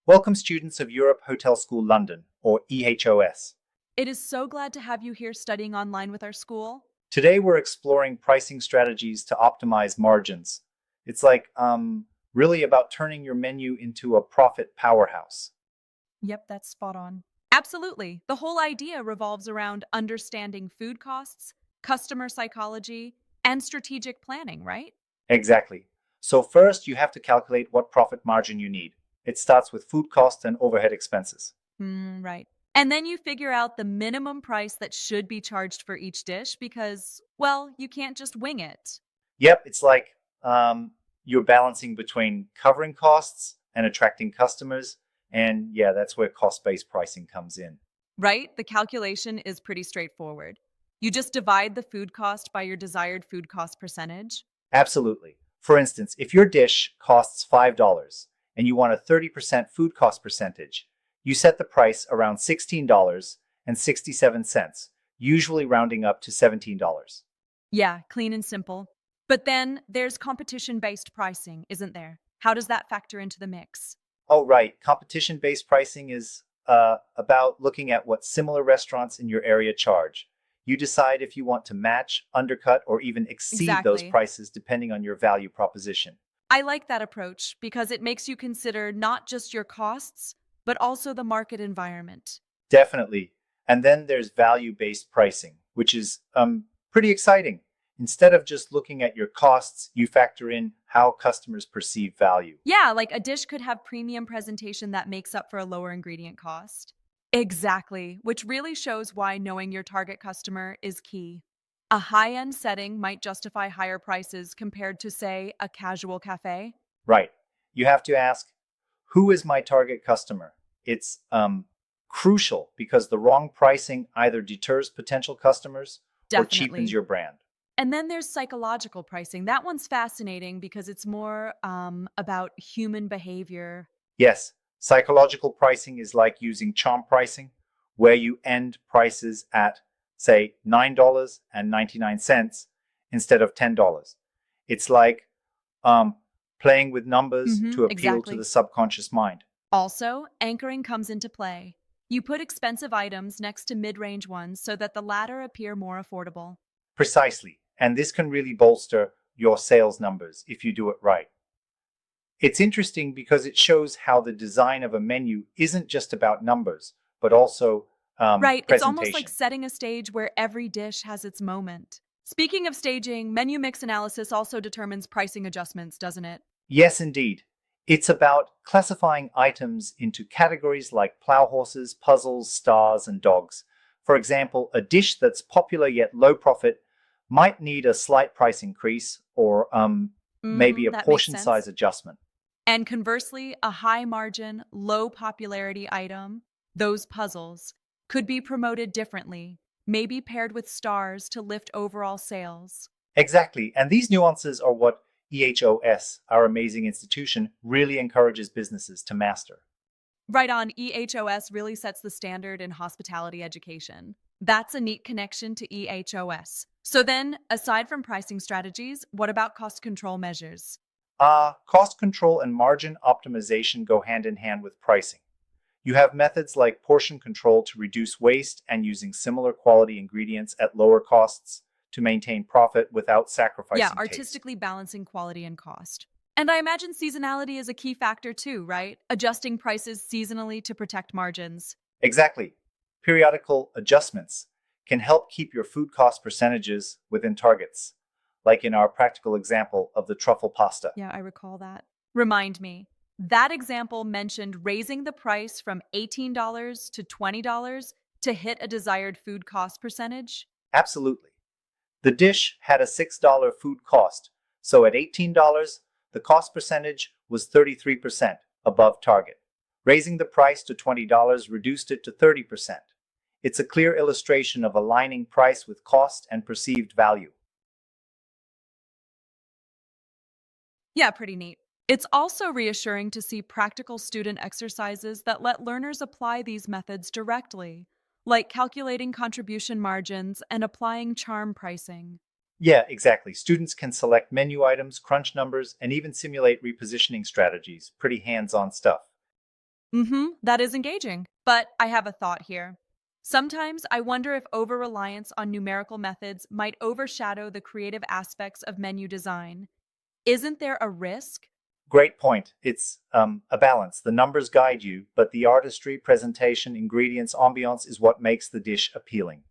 Welcome students of Europe Hotel School London, or EHOS. It is so glad to have you here studying online with our school. Today we're exploring pricing strategies to optimize margins. It's really about turning your menu into a profit powerhouse. Yep, that's spot on. Absolutely. The whole idea revolves around understanding food costs, customer psychology, and strategic planning, right? Exactly. So first you have to calculate what profit margin you need. It starts with food costs and overhead expenses. Right. And then you figure out the minimum price that should be charged for each dish because, well, you can't just wing it. Yep, it's like you're balancing between covering costs and attracting customers. And yeah, that's where cost-based pricing comes in. Right? The calculation is pretty straightforward. You just divide the food cost by your desired food cost percentage. Absolutely. For instance, if your dish costs $5 and you want a 30% food cost percentage, you set the price around $16.67, usually rounding up to $17. Yeah, clean and simple. But then there's competition based pricing, isn't there? How does that factor into the mix? Oh, right. Competition based pricing is about looking at what similar restaurants in your area charge. You decide if you want to match, undercut, or even exceed those Exactly. prices depending on your value proposition. I like that approach because it makes you consider not just your costs, but also the market environment. Definitely. And then there's value-based pricing, which is pretty exciting. Instead of just looking at your costs, you factor in how customers perceive value. Yeah, like a dish could have premium presentation that makes up for a lower ingredient cost. Exactly, which really shows why knowing your target customer is key. A high end setting might justify higher prices compared to, say, a casual cafe. Right. You have to ask, who is my target customer? It's crucial because the wrong pricing either deters potential customers or cheapens Definitely. your brand. And then there's psychological pricing. That one's fascinating because it's more about human behavior. Yes, psychological pricing is like using charm pricing, where you end prices at, say, $9.99 instead of $10. It's like um, playing with numbers to appeal to the Exactly. subconscious mind. Also, anchoring comes into play. You put expensive items next to mid range ones so that the latter appear more affordable. Precisely. And this can really bolster your sales numbers if you do it right. It's interesting because it shows how the design of a menu isn't just about numbers, but also Right, it's almost like presentation. setting a stage where every dish has its moment. Speaking of staging, menu mix analysis also determines pricing adjustments, doesn't it? Yes, indeed. It's about classifying items into categories like plow horses, puzzles, stars, and dogs. For example, a dish that's popular yet low profit might need a slight price increase or maybe a That makes portion sense. size adjustment. And conversely, a high margin, low popularity item, those puzzles, could be promoted differently, maybe paired with stars to lift overall sales. Exactly. And these nuances are what EHOS, our amazing institution, really encourages businesses to master. Right on, EHOS really sets the standard in hospitality education. That's a neat connection to EHOS. So then, aside from pricing strategies, what about cost control measures? Cost control and margin optimization go hand in hand with pricing. You have methods like portion control to reduce waste and using similar quality ingredients at lower costs to maintain profit without Yeah, sacrificing taste. artistically balancing quality and cost. And I imagine seasonality is a key factor too, right? Adjusting prices seasonally to protect margins. Exactly. Periodical adjustments can help keep your food cost percentages within targets, like in our practical example of the truffle pasta. Yeah, I recall that. Remind me. That example mentioned raising the price from $18 to $20 to hit a desired food cost percentage. Absolutely. The dish had a $6 food cost, so at $18, the cost percentage was 33% above target. Raising the price to $20 reduced it to 30%. It's a clear illustration of aligning price with cost and perceived value. Yeah, pretty neat. It's also reassuring to see practical student exercises that let learners apply these methods directly, like calculating contribution margins and applying charm pricing. Yeah, exactly. Students can select menu items, crunch numbers, and even simulate repositioning strategies. Pretty hands on stuff. That is engaging. But I have a thought here. Sometimes I wonder if over reliance on numerical methods might overshadow the creative aspects of menu design. Isn't there a risk? Great point. It's a balance. The numbers guide you, but the artistry, presentation, ingredients, ambiance is what makes the dish appealing.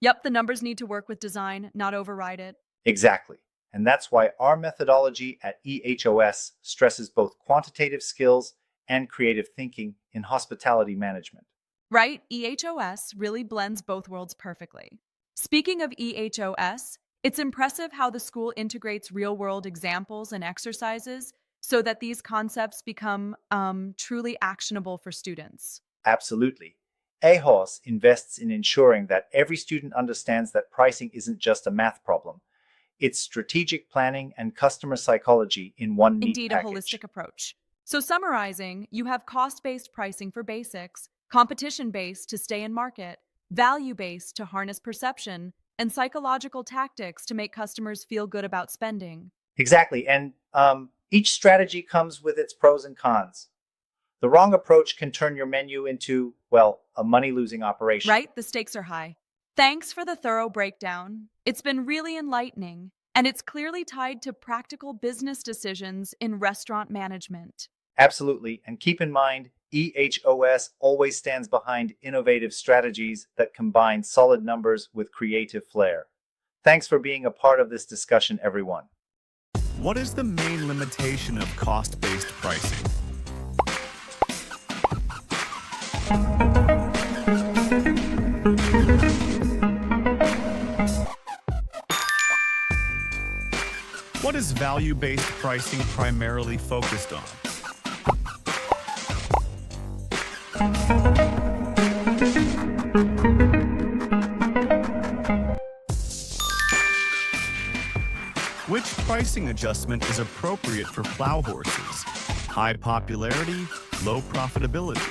Yep, the numbers need to work with design, not override it. Exactly. And that's why our methodology at EHOS stresses both quantitative skills and creative thinking in hospitality management. Right? EHOS really blends both worlds perfectly. Speaking of EHOS, it's impressive how the school integrates real world examples and exercises so that these concepts become truly actionable for students. Absolutely. AHOS invests in ensuring that every student understands that pricing isn't just a math problem. It's strategic planning and customer psychology in one neat Indeed, a package. holistic approach. So, summarizing, you have cost based pricing for basics, competition based to stay in market, value based to harness perception, and psychological tactics to make customers feel good about spending. Exactly. And each strategy comes with its pros and cons. The wrong approach can turn your menu into, well, a money losing operation. Right? The stakes are high. Thanks for the thorough breakdown. It's been really enlightening, and it's clearly tied to practical business decisions in restaurant management. Absolutely. And keep in mind, EHOS always stands behind innovative strategies that combine solid numbers with creative flair. Thanks for being a part of this discussion, everyone. What is the main limitation of cost-based pricing? What is value-based pricing primarily focused on? Which pricing adjustment is appropriate for plow horses? High popularity, low profitability.